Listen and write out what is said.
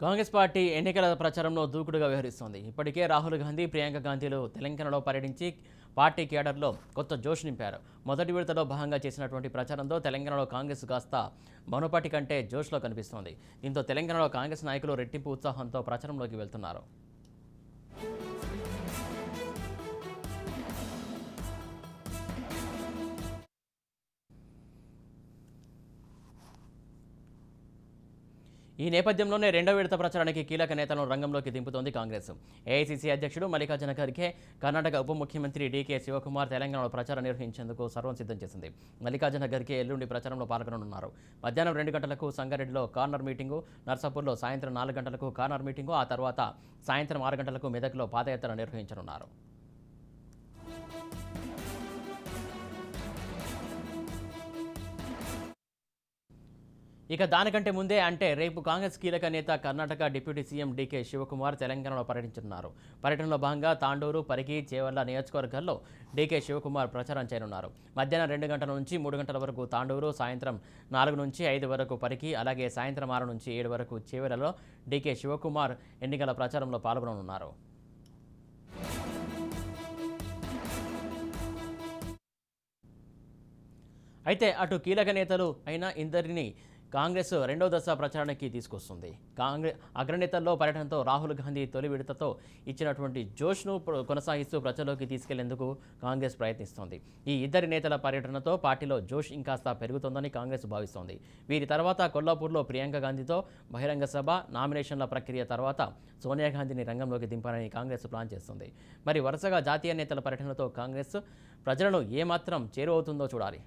Congress party ఎన్నికల ప్రచారంలో దూకుడుగా వ్యవహరిస్తోంది. ఇప్పటికే రాహుల్ గాంధీ, ప్రియాంక గాంధీలు తెలంగాణలో పర్యటించి పార్టీ కేడర్లో కొత్త జోష్ నింపారు. మొదటి విడతలో భాగంగా చేసినటువంటి ప్రచారంతో తెలంగాణలో కాంగ్రెస్ కాస్త మునుపటి కంటే జోష్లో కనిపిస్తోంది. దీంతో తెలంగాణలో కాంగ్రెస్ నాయకులు రెట్టింపు ఉత్సాహంతో ప్రచారంలోకి వెళ్తున్నారు. ఈ నేపథ్యంలోనే రెండో విడత ప్రచారానికి కీలక నేతలను రంగంలోకి దింపుతోంది కాంగ్రెస్. ఏఐసీసీ అధ్యక్షుడు మల్లికార్జున ఖర్గే, కర్ణాటక ఉప ముఖ్యమంత్రి డీకే శివకుమార్ తెలంగాణలో ప్రచారం నిర్వహించేందుకు సర్వం సిద్ధం చేసింది. మల్లికార్జున ఖర్గే ఎల్లుండి ప్రచారంలో పాల్గొననున్నారు. మధ్యాహ్నం 2 గంటలకు సంగారెడ్డిలో కార్నర్ మీటింగు, నర్సాపూర్లో సాయంత్రం 4 గంటలకు కార్నర్ మీటింగు, ఆ తర్వాత సాయంత్రం 6 గంటలకు మెదక్లో పాదయాత్ర నిర్వహించనున్నారు. ఇక దానికంటే ముందే అంటే రేపు కాంగ్రెస్ కీలక నేత కర్ణాటక డిప్యూటీ సీఎం డీకే శివకుమార్ తెలంగాణలో పర్యటించనున్నారు. పర్యటనలో భాగంగా తాండూరు, పరిగి, చేవెళ్ల నియోజకవర్గాల్లో డీకే శివకుమార్ ప్రచారం చేయనున్నారు. మధ్యాహ్నం 2 గంటల నుంచి 3 గంటల వరకు తాండూరు, సాయంత్రం 4 నుంచి 5 వరకు పరిగి, అలాగే సాయంత్రం 6 నుంచి 7 వరకు చేవెళ్లలో డీకే శివకుమార్ ఎన్నికల ప్రచారంలో పాల్గొననున్నారు. అయితే అటు కీలక నేతలు అయిన ఇందరిని కాంగ్రెస్ రెండో దశ ప్రచారానికి తీసుకొస్తుంది. కాంగ్రెస్ అగ్రనేతల్లో పర్యటనతో రాహుల్ గాంధీ తొలి విడతతో ఇచ్చినటువంటి జోష్ను కొనసాగిస్తూ ప్రజల్లోకి తీసుకెళ్లేందుకు కాంగ్రెస్ ప్రయత్నిస్తోంది. ఈ ఇద్దరి నేతల పర్యటనతో పార్టీలో జోష్ ఇంకాస్త పెరుగుతోందని కాంగ్రెస్ భావిస్తోంది. వీరి తర్వాత కొల్లాపూర్లో ప్రియాంక గాంధీతో బహిరంగ సభ, నామినేషన్ల ప్రక్రియ తర్వాత సోనియా గాంధీని రంగంలోకి దింపాలని కాంగ్రెస్ ప్లాన్ చేస్తుంది. మరి వరుసగా జాతీయ నేతల పర్యటనతో కాంగ్రెస్ ప్రజలను ఏమాత్రం చేరువవుతుందో చూడాలి.